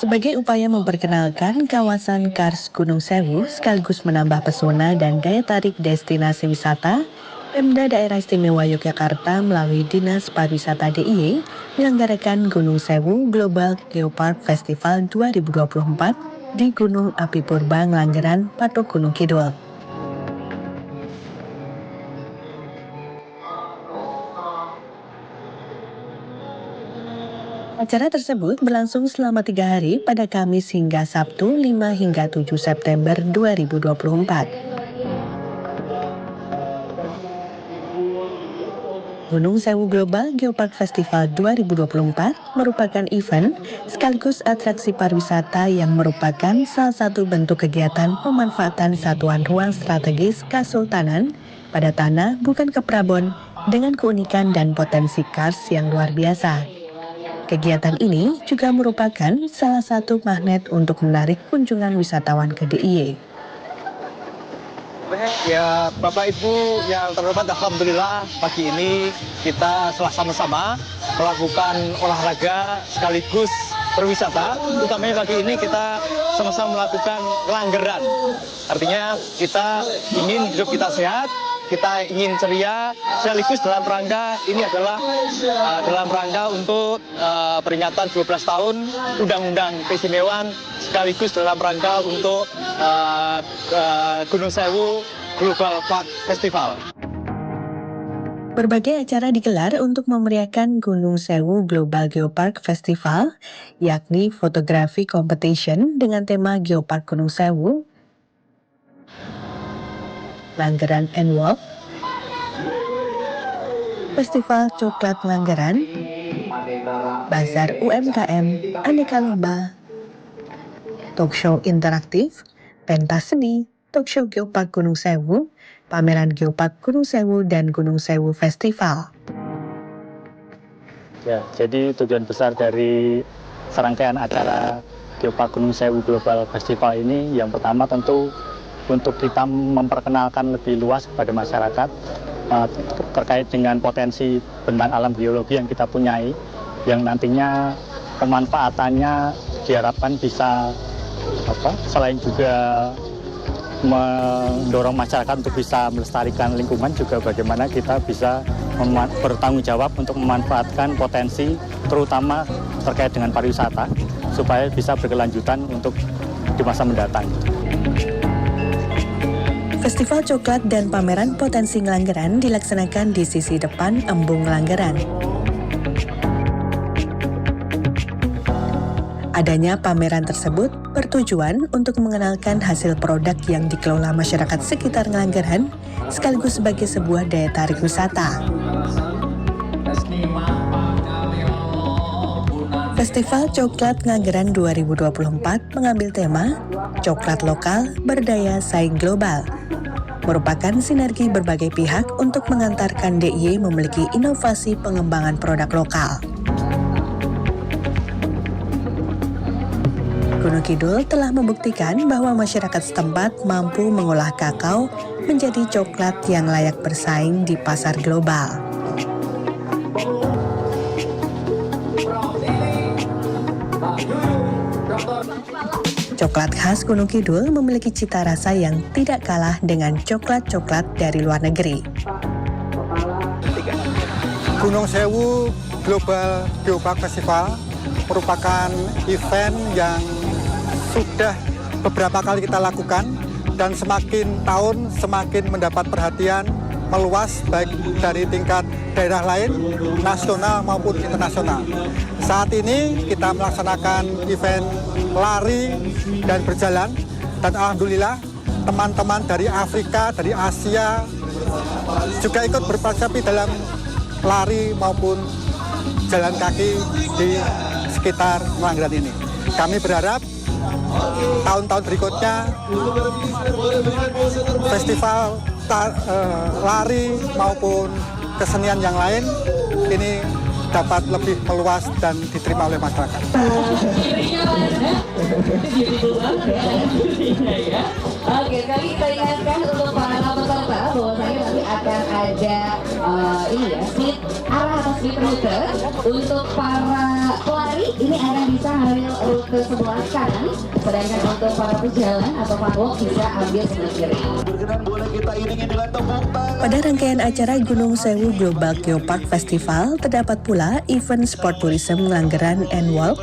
Sebagai upaya memperkenalkan kawasan Kars Gunung Sewu sekaligus menambah pesona dan daya tarik destinasi wisata, Pemda Daerah Istimewa Yogyakarta melalui Dinas Pariwisata DIY menyelenggarakan Gunung Sewu Global Geopark Festival 2024 di Gunung Api Purba Ngelanggeran, Patok Gunung Kidul. Acara tersebut berlangsung selama 3 hari pada Kamis hingga Sabtu 5 hingga 7 September 2024. Gunung Sewu Global Geopark Festival 2024 merupakan event sekaligus atraksi pariwisata yang merupakan salah satu bentuk kegiatan pemanfaatan satuan ruang strategis Kesultanan pada tanah bukan ke Prabon dengan keunikan dan potensi kars yang luar biasa. Kegiatan ini juga merupakan salah satu magnet untuk menarik kunjungan wisatawan ke DIY. Ya, Bapak Ibu yang terhormat, alhamdulillah pagi ini kita sama-sama melakukan olahraga sekaligus berwisata. Utamanya pagi ini kita sama-sama melakukan langgeran. Artinya kita ingin hidup kita sehat, kita ingin ceria, sekaligus dalam rangka ini adalah dalam rangka untuk peringatan 12 tahun Undang-Undang Keistimewaan, sekaligus dalam rangka untuk Gunung Sewu Global Park Festival. Berbagai acara digelar untuk memeriahkan Gunung Sewu Global Geopark Festival, yakni fotografi competition dengan tema Geopark Gunung Sewu, Langgeran and Walk, Festival Coklat Langgeran, Bazar UMKM, Aneka Lomba, Talk Show Interaktif, Pentas Seni, Talk Show Geopark Gunung Sewu, Pameran Geopark Gunung Sewu, dan Gunung Sewu Festival. Ya, jadi tujuan besar dari serangkaian acara Geopark Gunung Sewu Global Festival ini yang pertama tentu untuk kita memperkenalkan lebih luas kepada masyarakat terkait dengan potensi bentang alam geologi yang kita punyai, yang nantinya pemanfaatannya diharapkan bisa selain juga mendorong masyarakat untuk bisa melestarikan lingkungan, juga bagaimana kita bisa bertanggung jawab untuk memanfaatkan potensi terutama terkait dengan pariwisata supaya bisa berkelanjutan untuk di masa mendatang. Festival Coklat dan pameran potensi Ngelanggeran dilaksanakan di sisi depan Embung Ngelanggeran. Adanya pameran tersebut bertujuan untuk mengenalkan hasil produk yang dikelola masyarakat sekitar Ngelanggeran sekaligus sebagai sebuah daya tarik wisata. Festival Coklat Ngelanggeran 2024 mengambil tema Coklat Lokal Berdaya Saing Global, merupakan sinergi berbagai pihak untuk mengantarkan DIY memiliki inovasi pengembangan produk lokal. Gunung Kidul telah membuktikan bahwa masyarakat setempat mampu mengolah kakao menjadi coklat yang layak bersaing di pasar global. Coklat khas Gunung Kidul memiliki cita rasa yang tidak kalah dengan coklat-coklat dari luar negeri. Gunung Sewu Global Geopark Festival merupakan event yang sudah beberapa kali kita lakukan dan semakin tahun semakin mendapat perhatian meluas baik dari tingkat daerah lain, nasional maupun internasional. Saat ini kita melaksanakan event lari dan berjalan, dan alhamdulillah teman-teman dari Afrika, dari Asia juga ikut berpartisipasi dalam lari maupun jalan kaki di sekitar Ngelanggeran ini. Kami berharap tahun-tahun berikutnya festival lari maupun kesenian yang lain ini dapat lebih meluas dan diterima oleh masyarakat. Oke, kami kita ingatkan untuk para peserta bahwasanya nanti akan ada speed arah atau speed rute untuk para pelari ini akan bisa ambil rute sebelah kanan, sedangkan untuk para pejalan atau pawok bisa ambil sebelah kiri. Pada rangkaian acara Gunung Sewu Global Geopark Festival, terdapat pula event Sport Tourism Langgeran and Walk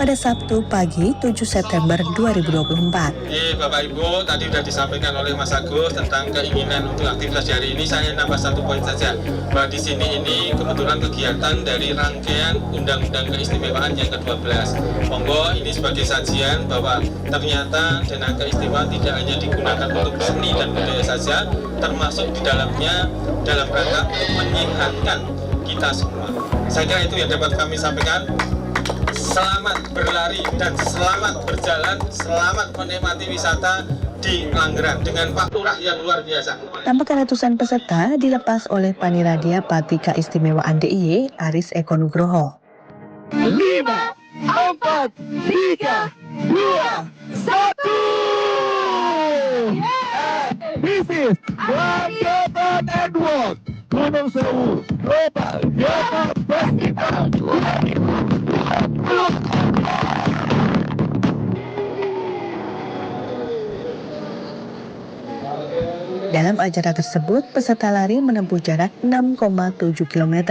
pada Sabtu pagi 7 September 2024. Bapak Ibu, tadi sudah disampaikan oleh Mas Agus tentang keinginan untuk aktivitas di hari ini. Saya nambah satu poin saja, bahwa di sini ini kebetulan kegiatan dari rangkaian Undang-Undang Keistimewaan yang ke-12. Monggo ini sebagai sajian bahwa ternyata dana keistimewaan tidak hanya digunakan untuk seni dan budaya saja, termasuk di dalamnya dalam rangka untuk menyehatkan kita semua. Saya kira itu yang dapat kami sampaikan. Selamat berlari dan selamat berjalan, selamat menikmati wisata di Langgeran dengan Pak Lurah yang luar biasa. Tampak ratusan peserta dilepas oleh Paniradia Pati Keistimewaan DIY Aris Eko Nugroho. 5, 4, 3, 2, 1. This is Langgeran and Walk Gunung Sewu Global Geopark Festival 2020. Dalam acara tersebut, peserta lari menempuh jarak 6,7 km.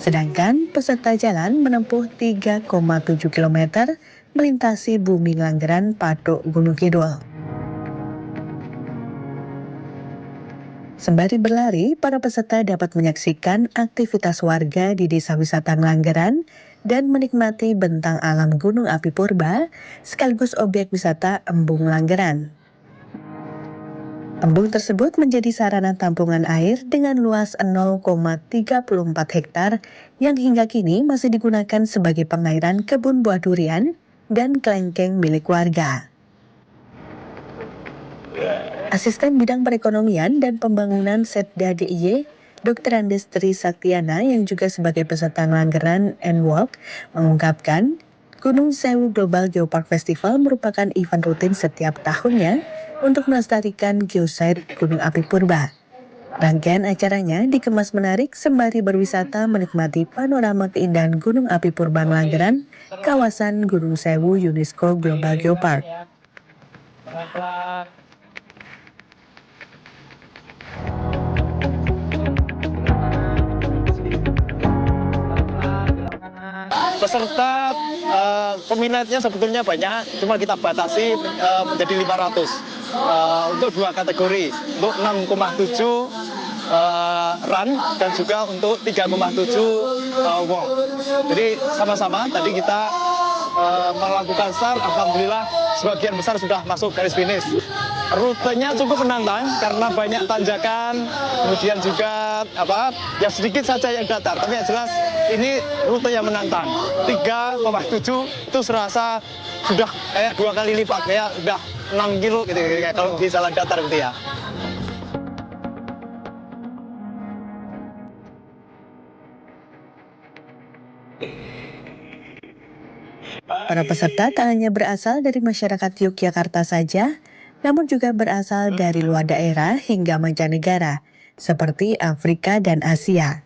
Sedangkan peserta jalan menempuh 3,7 km melintasi bumi Langgeran Patok Gunung Kidul. Sembari berlari, para peserta dapat menyaksikan aktivitas warga di Desa Wisata Langgeran dan menikmati bentang alam Gunung Api Purba sekaligus objek wisata Embung Langgeran. Embung tersebut menjadi sarana tampungan air dengan luas 0,34 hektar yang hingga kini masih digunakan sebagai pengairan kebun buah durian dan kelengkeng milik warga. Asisten Bidang Perekonomian dan Pembangunan Setda DIY, Dr. Andes Tri Saktiana yang juga sebagai peserta Langgeran and Walk mengungkapkan, Gunung Sewu Global Geopark Festival merupakan event rutin setiap tahunnya untuk melestarikan geosite Gunung Api Purba. Rangkaian acaranya dikemas menarik sembari berwisata menikmati panorama keindahan Gunung Api Purba Langgeran, kawasan Gunung Sewu UNESCO Global Geopark. Peserta peminatnya sebetulnya banyak, cuma kita batasi menjadi 500 untuk dua kategori, untuk 6,7 run dan juga untuk 3,7 walk. Jadi sama-sama tadi kita melakukan start, alhamdulillah sebagian besar sudah masuk garis finish. Rutenya cukup menantang karena banyak tanjakan, kemudian juga ya sedikit saja yang datar, tapi yang jelas ini rute yang menantang. 3,7 itu serasa sudah kayak 2 kali lipat, kayak udah 6 kilo gitu, kayak kalau di jalan datar gitu ya. Para peserta tak hanya berasal dari masyarakat Yogyakarta saja, namun juga berasal dari luar daerah hingga mancanegara, seperti Afrika dan Asia.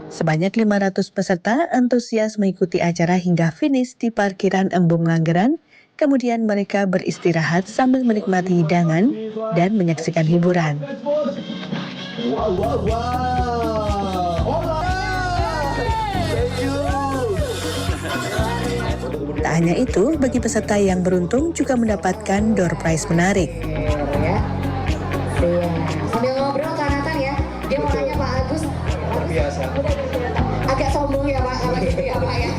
Sebanyak 500 peserta antusias mengikuti acara hingga finish di parkiran Embung Langgeran, kemudian mereka beristirahat sambil menikmati hidangan dan menyaksikan hiburan. Tak hanya itu, bagi peserta yang beruntung juga mendapatkan door prize menarik. Sambil ngobrol Kak Nathan ya, dia mau tanya Pak Agus. Biasa. Agak sombong ya Pak, kalau gitu ya Pak ya.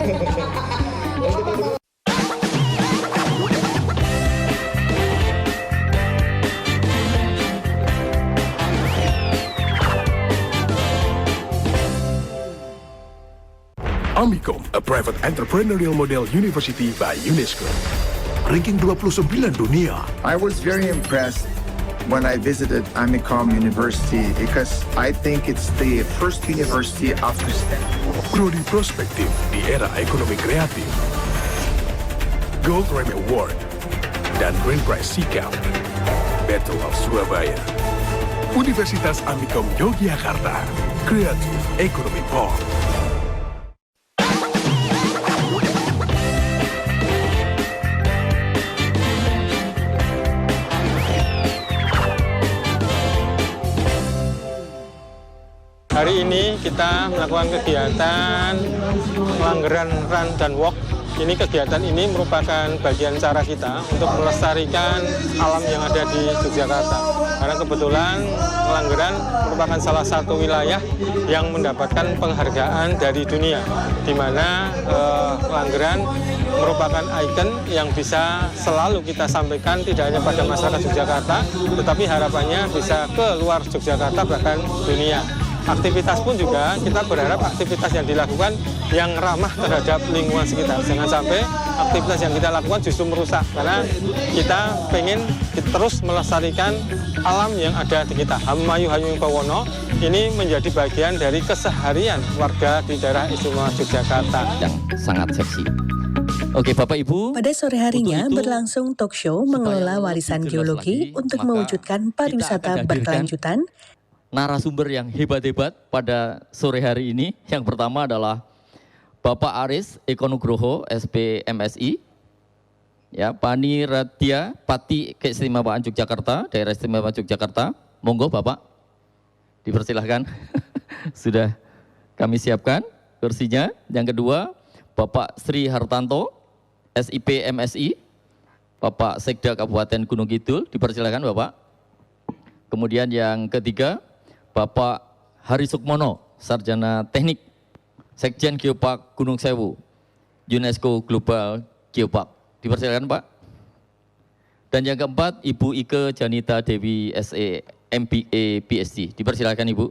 Amicom, a private entrepreneurial model university by UNESCO. Ranking 29 dunia. I was very impressed when I visited Amicom University because I think it's the first university after Stanford. Prodi Prospektif di era ekonomi kreatif. Gold Rem Award dan Grand Prize Sikap. Battle of Surabaya. Universitas Amikom Yogyakarta, Creative Economy Park. Hari ini kita melakukan kegiatan Pelanggeran Run dan Walk. Ini kegiatan ini merupakan bagian cara kita untuk melestarikan alam yang ada di Yogyakarta. Karena kebetulan Pelanggeran merupakan salah satu wilayah yang mendapatkan penghargaan dari dunia, di mana Pelanggeran merupakan ikon yang bisa selalu kita sampaikan tidak hanya pada masyarakat Yogyakarta, tetapi harapannya bisa ke luar Yogyakarta bahkan dunia. Aktivitas pun juga kita berharap aktivitas yang dilakukan yang ramah terhadap lingkungan sekitar. Jangan sampai aktivitas yang kita lakukan justru merusak, karena kita pengen terus melestarikan alam yang ada di kita. Hamayu Hayung Bawono ini menjadi bagian dari keseharian warga di daerah istimewa Yogyakarta. Yang sangat seksi. Oke Bapak Ibu. Pada sore harinya berlangsung talk show mengelola warisan geologi untuk mewujudkan pariwisata berkelanjutan. Narasumber yang hebat-hebat pada sore hari ini. Yang pertama adalah Bapak Aris Eko Nugroho, SP MSI. Ya, Paniradya Pati Keistimewaan Yogyakarta, Daerah Istimewa Yogyakarta. Monggo Bapak, dipersilahkan. Sudah kami siapkan kursinya. Yang kedua, Bapak Sri Hartanto, SIP MSI. Bapak Sekda Kabupaten Gunung Kidul, dipersilahkan Bapak. Kemudian yang ketiga, Bapak Hari Sukmono, Sarjana Teknik, Sekjen Geopark Gunung Sewu, UNESCO Global Geopark. Dipersilakan Pak. Dan yang keempat, Ibu Ike Janita Dewi SE, MBA PhD. Dipersilakan Ibu.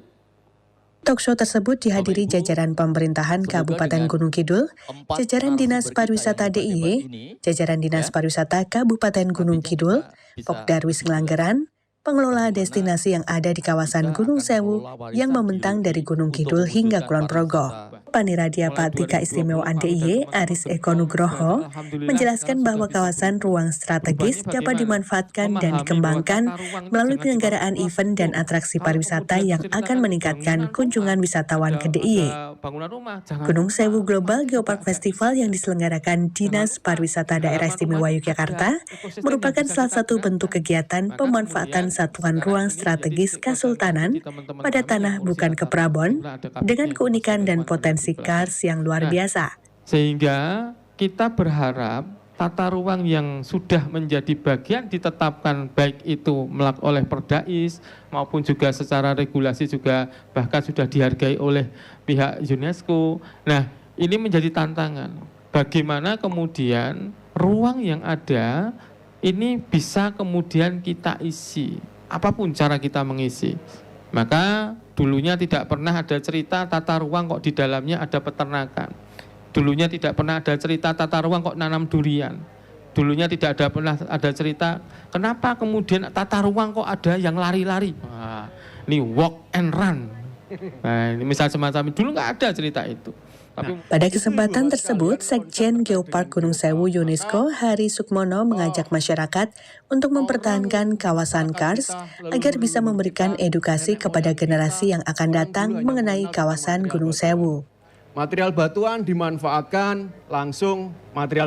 Talk show tersebut dihadiri jajaran pemerintahan Kabupaten Gunung Kidul, jajaran Dinas Pariwisata DIY, jajaran Dinas Pariwisata Kabupaten Gunung Kidul, Pokdarwis Ngelanggeran, pengelola destinasi yang ada di kawasan Gunung Sewu yang membentang dari Gunung Kidul hingga Kulon Progo. Paniradya Pati Keistimewaan DIY Aris Eko Nugroho menjelaskan bahwa kawasan ruang strategis dapat dimanfaatkan dan dikembangkan melalui penyelenggaraan event dan atraksi pariwisata yang akan meningkatkan kunjungan wisatawan ke DIY. Gunung Sewu Global Geopark Festival yang diselenggarakan Dinas Pariwisata Daerah Istimewa Yogyakarta merupakan salah satu bentuk kegiatan pemanfaatan satuan ruang strategis Kesultanan pada tanah bukan ke Prabon dengan keunikan dan potensi kars yang luar biasa. Sehingga kita berharap tata ruang yang sudah menjadi bagian ditetapkan baik itu oleh Perdais maupun juga secara regulasi juga bahkan sudah dihargai oleh pihak UNESCO. Nah, ini menjadi tantangan. Bagaimana kemudian ruang yang ada ini bisa kemudian kita isi, apapun cara kita mengisi. Maka dulunya tidak pernah ada cerita tata ruang kok di dalamnya ada peternakan. Dulunya tidak pernah ada cerita tata ruang kok nanam durian. Dulunya tidak pernah ada cerita kenapa kemudian tata ruang kok ada yang lari-lari. Wah, ini walk and run. Nah, ini misal semacam itu dulu nggak ada cerita itu. Pada kesempatan tersebut, Sekjen Geopark Gunung Sewu UNESCO Hari Sukmono mengajak masyarakat untuk mempertahankan kawasan kars agar bisa memberikan edukasi kepada generasi yang akan datang mengenai kawasan Gunung Sewu. Material batuan dimanfaatkan langsung,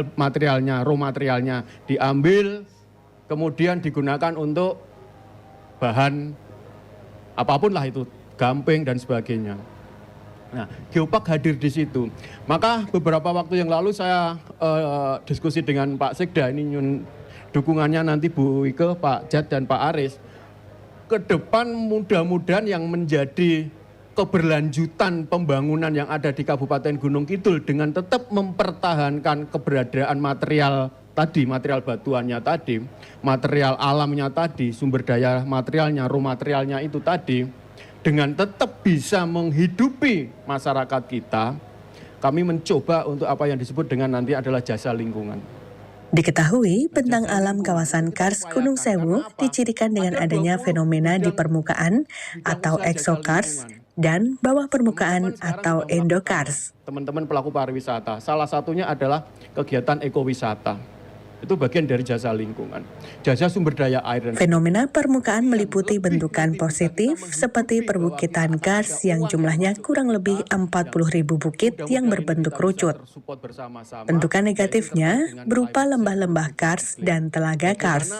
materialnya, raw materialnya diambil, kemudian digunakan untuk bahan apapun lah itu, gamping dan sebagainya. Nah, Geopark hadir di situ. Maka beberapa waktu yang lalu saya diskusi dengan Pak Sekda, ini dukungannya nanti Bu Ike, Pak Jad dan Pak Aris. Ke depan mudah-mudahan yang menjadi keberlanjutan pembangunan yang ada di Kabupaten Gunung Kidul dengan tetap mempertahankan keberadaan material tadi, material batuannya tadi, material alamnya tadi, sumber daya materialnya, raw materialnya itu tadi, dengan tetap bisa menghidupi masyarakat kita, kami mencoba untuk apa yang disebut dengan nanti adalah jasa lingkungan. Diketahui, bentang alam kawasan kars Gunung Sewu dicirikan dengan adanya fenomena di permukaan atau exokars dan bawah permukaan atau endokars. Teman-teman pelaku pariwisata, salah satunya adalah kegiatan ekowisata. Itu bagian dari jasa lingkungan, jasa sumber daya air. Fenomena permukaan meliputi bentukan positif seperti perbukitan kars yang jumlahnya kurang lebih 40.000 bukit yang berbentuk kerucut. Bentukan negatifnya berupa lembah-lembah kars dan telaga kars.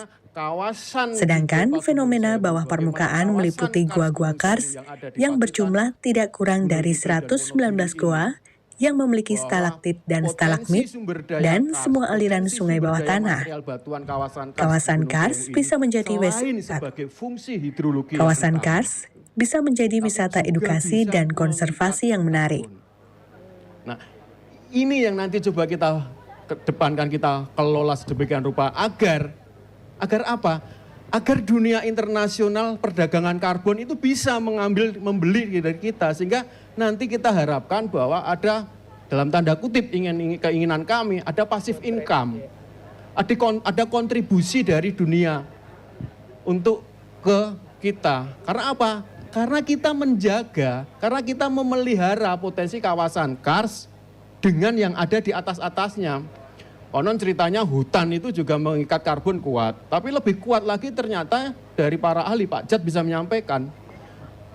Sedangkan fenomena bawah permukaan meliputi gua-gua kars yang berjumlah tidak kurang dari 119 gua yang memiliki stalaktit dan stalagmit dan semua aliran sungai bawah tanah. Kawasan kars bisa menjadi wisata. Kawasan kars bisa menjadi wisata edukasi dan konservasi yang menarik. Nah, ini yang nanti coba kita kedepankan, kita kelola sedemikian rupa agar apa? Agar dunia internasional perdagangan karbon itu bisa membeli dari kita, sehingga nanti kita harapkan bahwa ada, dalam tanda kutip keinginan kami, ada passive income, ada kontribusi dari dunia untuk ke kita. Karena apa? Karena kita menjaga, karena kita memelihara potensi kawasan kars dengan yang ada di atas-atasnya. Konon ceritanya hutan itu juga mengikat karbon kuat, tapi lebih kuat lagi ternyata dari para ahli, Pak Jat bisa menyampaikan,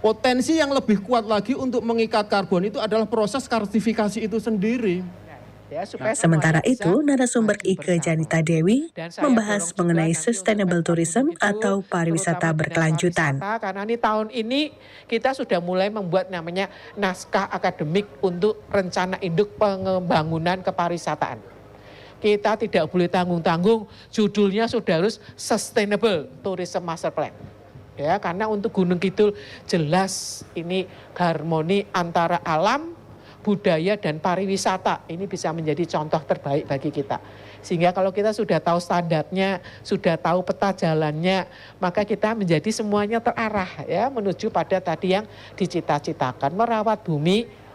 potensi yang lebih kuat lagi untuk mengikat karbon itu adalah proses karstifikasi itu sendiri. Sementara itu, narasumber Ike Janita Dewi membahas mengenai sustainable tourism atau pariwisata berkelanjutan. Karena tahun ini kita sudah mulai membuat namanya naskah akademik untuk rencana induk pengembangunan kepariwisataan. Kita tidak boleh tanggung-tanggung, judulnya sudah harus Sustainable Tourism Master Plan. Ya, karena untuk Gunung Kidul jelas ini harmoni antara alam, budaya dan pariwisata. Ini bisa menjadi contoh terbaik bagi kita. Sehingga kalau kita sudah tahu standarnya, sudah tahu peta jalannya, maka kita menjadi semuanya terarah ya menuju pada tadi yang dicita-citakan, merawat bumi,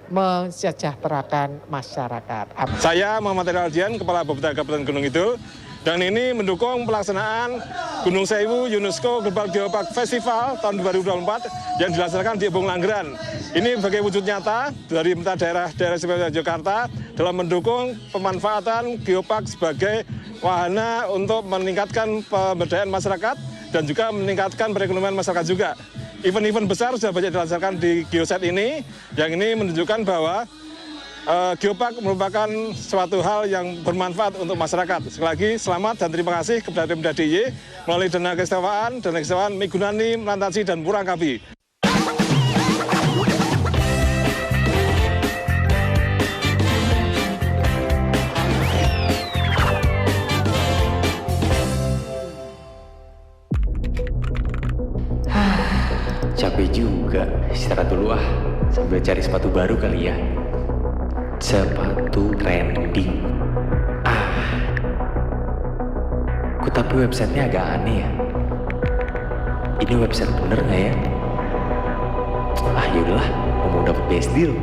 mensejahterakan masyarakat. Saya Muhammad Aldian, Kepala Bapeda Kabupaten Gunung Kidul, dan ini mendukung pelaksanaan Gunung Sewu UNESCO Global Geopark Festival tahun 2024 yang dilaksanakan di Embung Langgeran. Ini sebagai wujud nyata dari daerah istimewa Yogyakarta dalam mendukung pemanfaatan geopark sebagai wahana untuk meningkatkan pemberdayaan masyarakat dan juga meningkatkan perekonomian masyarakat juga. Event-event besar sudah banyak dilaksanakan di Geoset ini, yang ini menunjukkan bahwa geopark merupakan suatu hal yang bermanfaat untuk masyarakat. Sekali lagi, selamat dan terima kasih kepada Pemda DIY melalui Dana Keistimewaan Migunani, Melantasi, dan Purangkabi. Capek juga, istirahat dulu sambil cari sepatu baru kali ya. Sepatu trending. Tapi websitenya agak aneh ya. Ini website bener nggak ya? Yaudahlah, mau dapet best deal.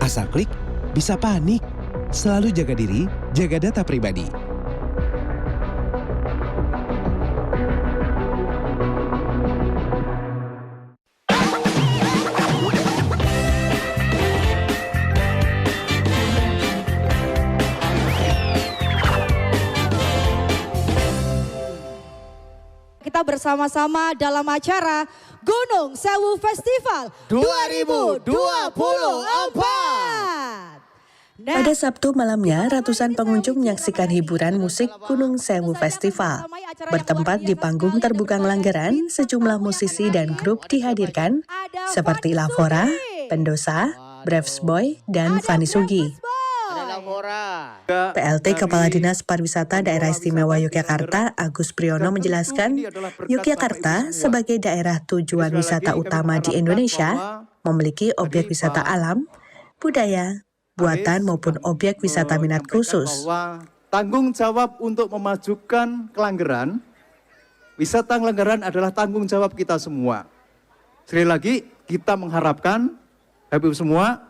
Asal klik, bisa panik. Selalu jaga diri, jaga data pribadi. Kita bersama-sama dalam acara Gunung Sewu Festival 2024. Pada Sabtu malamnya, ratusan pengunjung menyaksikan hiburan musik Gunung Sewu Festival. Bertempat di panggung terbuka Langgeran, sejumlah musisi dan grup dihadirkan seperti Lavora, Pendosa, Braves Boy, dan Fanny Sugi. PLT Kepala Dinas Pariwisata Daerah Istimewa Yogyakarta, Agus Priyono menjelaskan, Yogyakarta sebagai daerah tujuan wisata utama di Indonesia, memiliki objek wisata alam, budaya, buatan maupun objek wisata minat khusus. Tanggung jawab untuk memajukan Kelanggeran, wisata Kelanggeran adalah tanggung jawab kita semua. Sekali lagi, kita mengharapkan, Habib semua,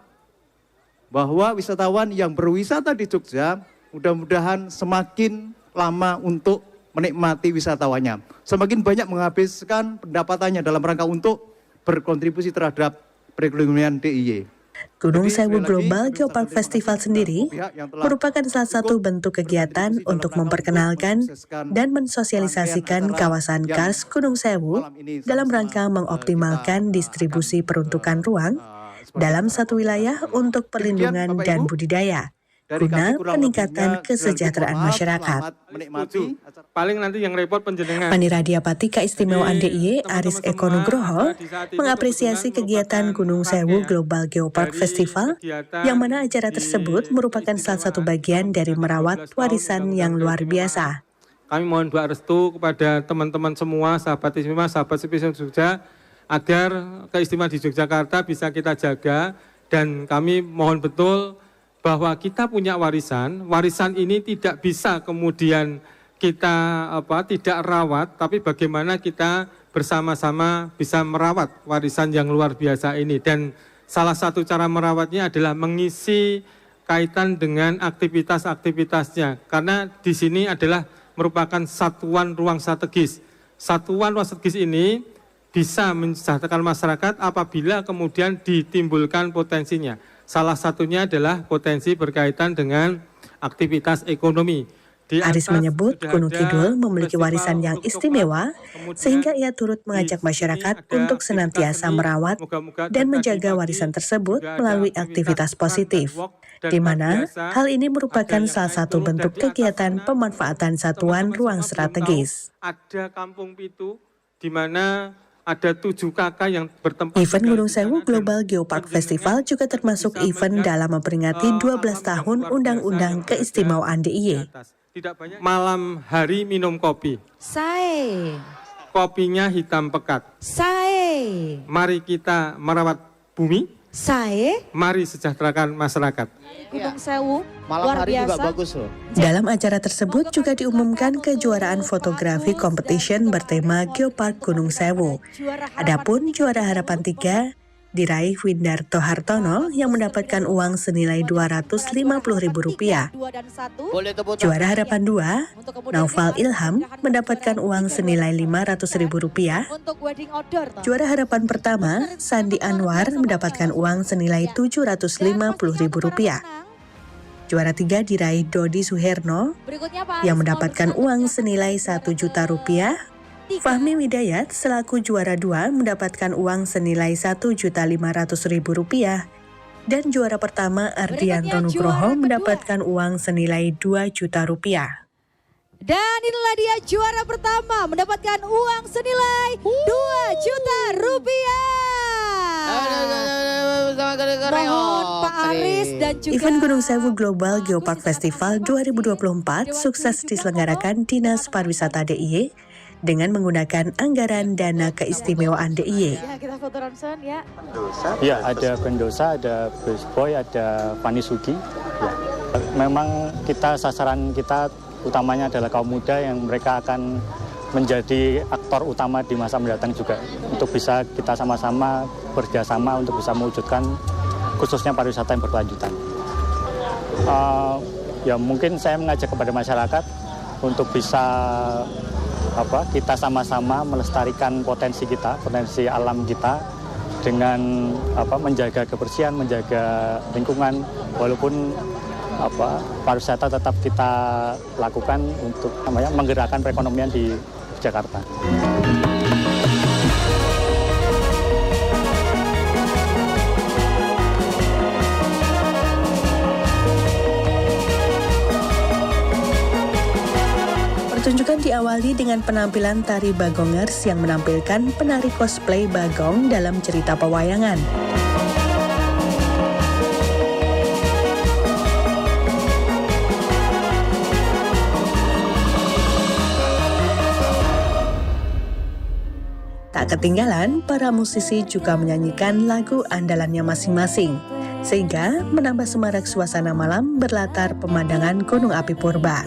bahwa wisatawan yang berwisata di Jogja mudah-mudahan semakin lama untuk menikmati wisatawannya. Semakin banyak menghabiskan pendapatannya dalam rangka untuk berkontribusi terhadap perekonomian DIY. Gunung Sewu Global Geopark Festival sendiri merupakan salah satu bentuk kegiatan untuk memperkenalkan dan mensosialisasikan kawasan Kars Gunung Sewu dalam rangka mengoptimalkan distribusi peruntukan ruang dalam satu wilayah untuk perlindungan dan budidaya, guna peningkatan kesejahteraan masyarakat. Paling nanti yang repot penjenengan. Paniradiapati Keistimewaan DIY Aris Eko Nugroho mengapresiasi kegiatan Gunung Sewu Global Geopark Festival, yang mana acara tersebut merupakan salah satu bagian dari merawat warisan yang luar biasa. Kami mohon doa restu kepada teman-teman semua, sahabat istimewa, sahabat spesial Jogja, agar keistimewaan di Yogyakarta bisa kita jaga, dan kami mohon betul bahwa kita punya warisan ini tidak bisa kemudian kita tidak rawat, tapi bagaimana kita bersama-sama bisa merawat warisan yang luar biasa ini. Dan salah satu cara merawatnya adalah mengisi kaitan dengan aktivitas-aktivitasnya, karena di sini adalah merupakan satuan ruang strategis. Satuan ruang strategis ini bisa mensejahterakan masyarakat apabila kemudian ditimbulkan potensinya. Salah satunya adalah potensi berkaitan dengan aktivitas ekonomi. Aris menyebut Gunung Kidul memiliki warisan yang istimewa, sehingga ia turut mengajak masyarakat untuk senantiasa merawat dan menjaga warisan tersebut melalui aktivitas positif, di mana hal ini merupakan salah satu bentuk kegiatan pemanfaatan satuan ruang strategis. Ada Kampung Pitu di mana ada 7 KK yang bertempat. Event Gunung Sewu Global Geopark Festival juga termasuk event dalam memperingati 12 tahun Undang-Undang Keistimewaan DIY. Malam hari minum kopi. Sae. Kopinya hitam pekat. Sae. Mari kita merawat bumi. Sae. Mari sejahterakan masyarakat. Gunung Sewu, Malam luar hari juga biasa. bagus loh. Dalam acara tersebut juga diumumkan kejuaraan fotografi competition bertema Geopark Gunung Sewu. Adapun juara harapan 3 diraih Windarto Hartono yang mendapatkan uang senilai Rp250.000. Juara harapan 2, Naufal Ilham mendapatkan uang senilai Rp500.000. Juara harapan pertama, Sandi Anwar mendapatkan uang senilai Rp750.000. Juara 3 diraih Dodi Suherno yang mendapatkan uang senilai Rp1 juta. Fahmi Widayat selaku juara 2 mendapatkan uang senilai Rp1.500.000 dan juara pertama Ardianto Nugroho mendapatkan uang senilai Rp2 juta. Dan inilah dia juara pertama mendapatkan uang senilai Rp2 juta. Mohon Pak Aris dan juga Event Gunung Sewu Global Geopark Festival 2024 sukses diselenggarakan Dinas Pariwisata DIY dengan menggunakan anggaran dana keistimewaan DIY. Ya, kita foto ronsen ya. Ya, ada Pendosa, ada Bruce Boy, ada Fani Sugi. Ya. Memang sasaran kita utamanya adalah kaum muda yang mereka akan menjadi aktor utama di masa mendatang juga. Untuk bisa kita sama-sama bekerjasama untuk bisa mewujudkan khususnya pariwisata yang berkelanjutan. Ya mungkin saya mengajak kepada masyarakat untuk bisa kita sama-sama melestarikan potensi kita, potensi alam kita dengan menjaga kebersihan, menjaga lingkungan, walaupun pariwisata tetap kita lakukan untuk menggerakkan perekonomian di Jakarta. Pertunjukan diawali dengan penampilan tari Bagongers yang menampilkan penari cosplay Bagong dalam cerita pewayangan. Tak ketinggalan, para musisi juga menyanyikan lagu andalannya masing-masing, sehingga menambah semarak suasana malam berlatar pemandangan Gunung Api Purba.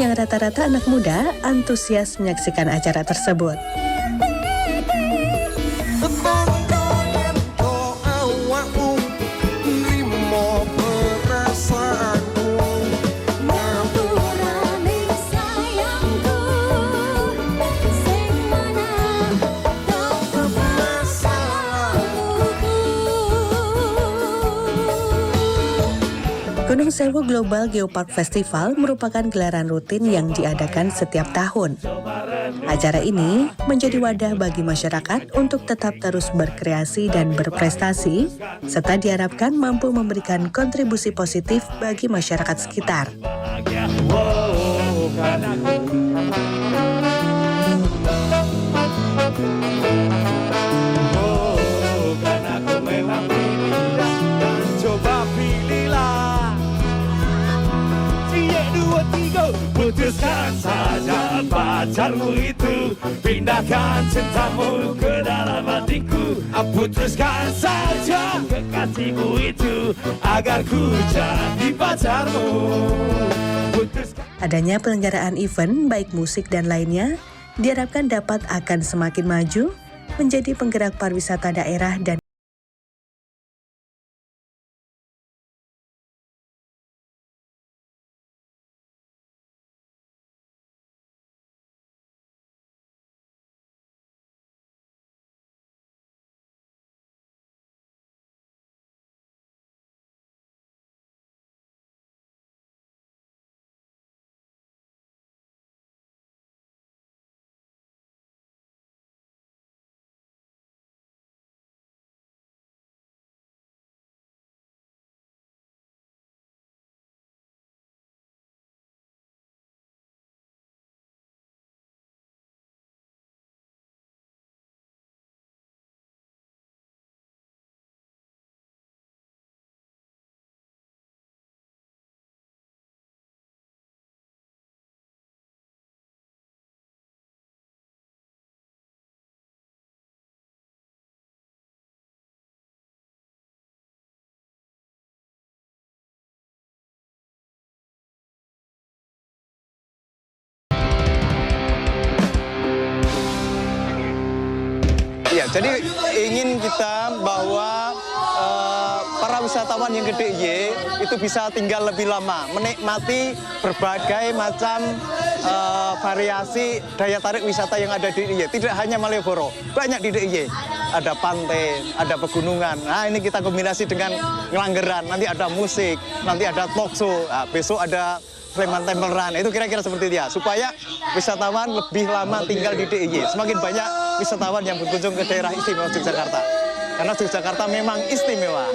yang rata-rata anak muda antusias menyaksikan acara tersebut. Gunung Sewu Global Geopark Festival merupakan gelaran rutin yang diadakan setiap tahun. Acara ini menjadi wadah bagi masyarakat untuk tetap terus berkreasi dan berprestasi, serta diharapkan mampu memberikan kontribusi positif bagi masyarakat sekitar. Putuskan saja pacarmu itu, pindahkan cintamu ke dalam hatiku. Putuskan saja kekasihmu itu, agar ku jadi pacarmu. Adanya penyelenggaraan event baik musik dan lainnya diharapkan dapat akan semakin maju menjadi penggerak pariwisata daerah dan Ya, jadi ingin kita bahwa para wisatawan yang ke DIY itu bisa tinggal lebih lama, menikmati berbagai macam variasi daya tarik wisata yang ada di DIY. Tidak hanya Malioboro, banyak di DIY. Ada pantai, ada pegunungan. Nah, ini kita kombinasi dengan Ngelanggeran. Nanti ada musik, nanti ada talk show. Nah, besok ada Sleman Temple Run, itu kira-kira seperti itu ya, supaya wisatawan lebih lama tinggal di DIY. Semakin banyak wisatawan yang berkunjung ke daerah istimewa Yogyakarta, karena Yogyakarta memang istimewa.